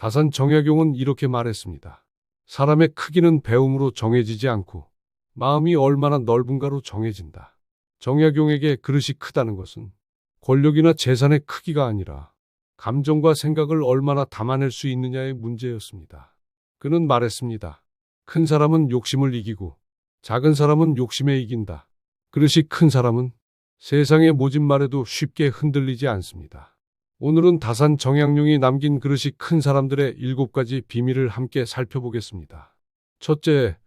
다산 정약용은 이렇게 말했습니다. 사람의 크기는 배움으로 정해지지 않고 마음이 얼마나 넓은가로 정해진다. 정약용에게 그릇이 크다는 것은 권력이나 재산의 크기가 아니라 감정과 생각을 얼마나 담아낼 수 있느냐의 문제였습니다. 그는 말했습니다. 큰 사람은 욕심을 이기고 작은 사람은 욕심에 이긴다. 그릇이 큰 사람은 세상의 모진 말에도 쉽게 흔들리지 않습니다. 오늘은 다산 정약용이 남긴 그릇이 큰 사람들의 7가지 비밀을 함께 살펴보겠습니다. 첫째,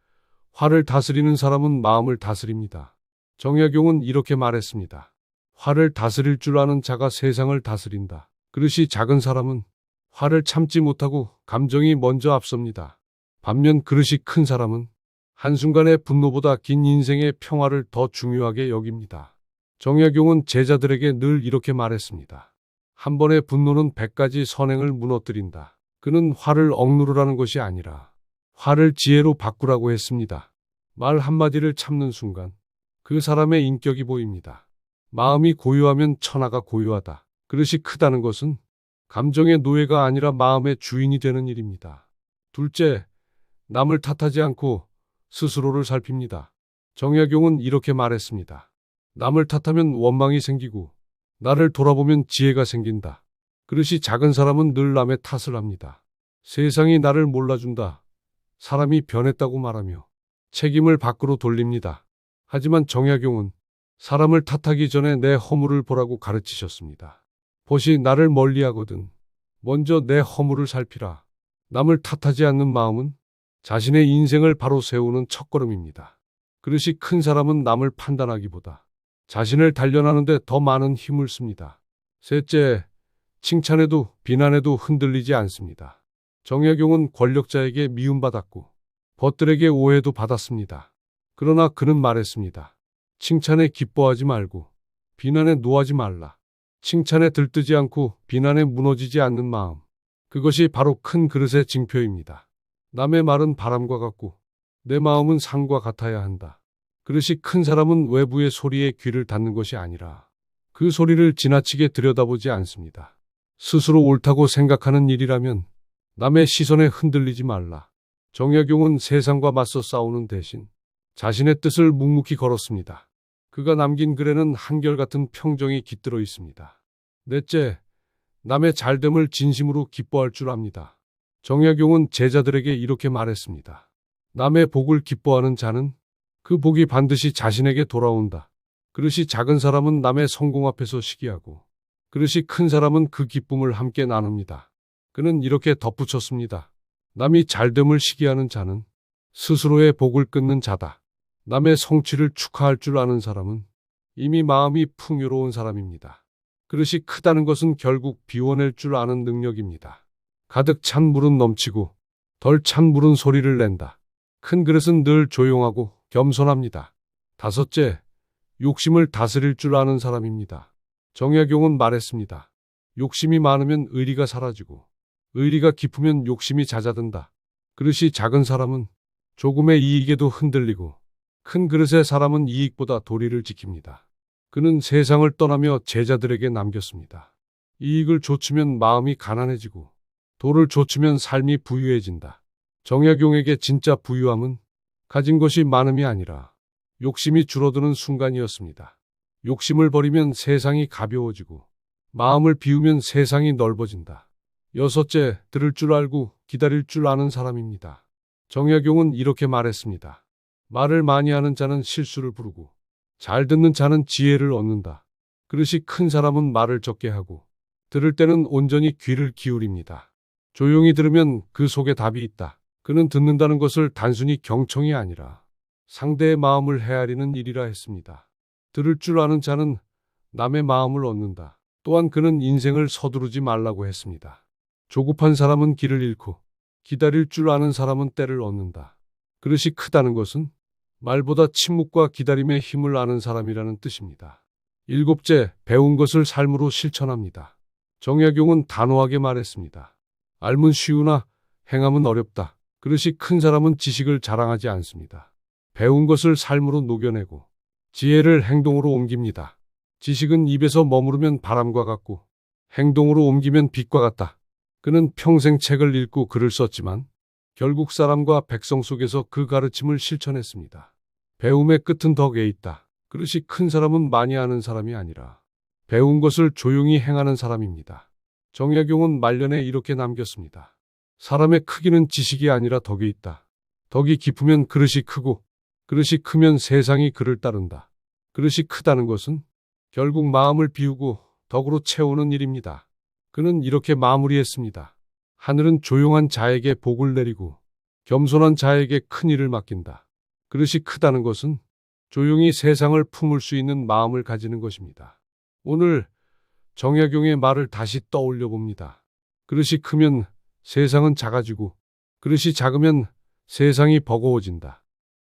화를 다스리는 사람은 마음을 다스립니다. 정약용은 이렇게 말했습니다. 화를 다스릴 줄 아는 자가 세상을 다스린다. 그릇이 작은 사람은 화를 참지 못하고 감정이 먼저 앞섭니다. 반면 그릇이 큰 사람은 한순간의 분노보다 긴 인생의 평화를 더 중요하게 여깁니다. 정약용은 제자들에게 늘 이렇게 말했습니다. 한 번의 분노는 100가지 선행을 무너뜨린다. 그는 화를 억누르라는 것이 아니라 화를 지혜로 바꾸라고 했습니다. 말 한마디를 참는 순간 그 사람의 인격이 보입니다. 마음이 고요하면 천하가 고요하다. 그릇이 크다는 것은 감정의 노예가 아니라 마음의 주인이 되는 일입니다. 둘째, 남을 탓하지 않고 스스로를 살핍니다. 정약용은 이렇게 말했습니다. 남을 탓하면 원망이 생기고 나를 돌아보면 지혜가 생긴다. 그릇이 작은 사람은 늘 남의 탓을 합니다. 세상이 나를 몰라준다. 사람이 변했다고 말하며 책임을 밖으로 돌립니다. 하지만 정약용은 사람을 탓하기 전에 내 허물을 보라고 가르치셨습니다. 벗이 나를 멀리하거든 먼저 내 허물을 살피라. 남을 탓하지 않는 마음은 자신의 인생을 바로 세우는 첫걸음입니다. 그릇이 큰 사람은 남을 판단하기보다 자신을 단련하는데 더 많은 힘을 씁니다. 셋째, 칭찬에도 비난에도 흔들리지 않습니다. 정약용은 권력자에게 미움받았고 벗들에게 오해도 받았습니다. 그러나 그는 말했습니다. 칭찬에 기뻐하지 말고 비난에 노하지 말라. 칭찬에 들뜨지 않고 비난에 무너지지 않는 마음. 그것이 바로 큰 그릇의 징표입니다. 남의 말은 바람과 같고 내 마음은 산과 같아야 한다. 그릇이 큰 사람은 외부의 소리에 귀를 닫는 것이 아니라 그 소리를 지나치게 들여다보지 않습니다. 스스로 옳다고 생각하는 일이라면 남의 시선에 흔들리지 말라. 정약용은 세상과 맞서 싸우는 대신 자신의 뜻을 묵묵히 걸었습니다. 그가 남긴 글에는 한결같은 평정이 깃들어 있습니다. 넷째, 남의 잘됨을 진심으로 기뻐할 줄 압니다. 정약용은 제자들에게 이렇게 말했습니다. 남의 복을 기뻐하는 자는 그 복이 반드시 자신에게 돌아온다. 그릇이 작은 사람은 남의 성공 앞에서 시기하고 그릇이 큰 사람은 그 기쁨을 함께 나눕니다. 그는 이렇게 덧붙였습니다. 남이 잘됨을 시기하는 자는 스스로의 복을 끊는 자다. 남의 성취를 축하할 줄 아는 사람은 이미 마음이 풍요로운 사람입니다. 그릇이 크다는 것은 결국 비워낼 줄 아는 능력입니다. 가득 찬 물은 넘치고 덜 찬 물은 소리를 낸다. 큰 그릇은 늘 조용하고 겸손합니다. 다섯째, 욕심을 다스릴 줄 아는 사람입니다. 정약용은 말했습니다. 욕심이 많으면 의리가 사라지고 의리가 깊으면 욕심이 잦아든다. 그릇이 작은 사람은 조금의 이익에도 흔들리고 큰 그릇의 사람은 이익보다 도리를 지킵니다. 그는 세상을 떠나며 제자들에게 남겼습니다. 이익을 좇으면 마음이 가난해지고 도를 좇으면 삶이 부유해진다. 정약용에게 진짜 부유함은 가진 것이 많음이 아니라 욕심이 줄어드는 순간이었습니다. 욕심을 버리면 세상이 가벼워지고 마음을 비우면 세상이 넓어진다. 여섯째, 들을 줄 알고 기다릴 줄 아는 사람입니다. 정약용은 이렇게 말했습니다. 말을 많이 하는 자는 실수를 부르고 잘 듣는 자는 지혜를 얻는다. 그릇이 큰 사람은 말을 적게 하고 들을 때는 온전히 귀를 기울입니다. 조용히 들으면 그 속에 답이 있다. 그는 듣는다는 것을 단순히 경청이 아니라 상대의 마음을 헤아리는 일이라 했습니다. 들을 줄 아는 자는 남의 마음을 얻는다. 또한 그는 인생을 서두르지 말라고 했습니다. 조급한 사람은 길을 잃고 기다릴 줄 아는 사람은 때를 얻는다. 그릇이 크다는 것은 말보다 침묵과 기다림의 힘을 아는 사람이라는 뜻입니다. 일곱째, 배운 것을 삶으로 실천합니다. 정약용은 단호하게 말했습니다. 알면 쉬우나 행함은 어렵다. 그릇이 큰 사람은 지식을 자랑하지 않습니다. 배운 것을 삶으로 녹여내고 지혜를 행동으로 옮깁니다. 지식은 입에서 머무르면 바람과 같고 행동으로 옮기면 빛과 같다. 그는 평생 책을 읽고 글을 썼지만 결국 사람과 백성 속에서 그 가르침을 실천했습니다. 배움의 끝은 덕에 있다. 그릇이 큰 사람은 많이 아는 사람이 아니라 배운 것을 조용히 행하는 사람입니다. 정약용은 말년에 이렇게 남겼습니다. 사람의 크기는 지식이 아니라 덕에 있다. 덕이 깊으면 그릇이 크고 그릇이 크면 세상이 그를 따른다. 그릇이 크다는 것은 결국 마음을 비우고 덕으로 채우는 일입니다. 그는 이렇게 마무리했습니다. 하늘은 조용한 자에게 복을 내리고 겸손한 자에게 큰 일을 맡긴다. 그릇이 크다는 것은 조용히 세상을 품을 수 있는 마음을 가지는 것입니다. 오늘 정약용의 말을 다시 떠올려 봅니다. 그릇이 크면 세상은 작아지고 그릇이 작으면 세상이 버거워진다.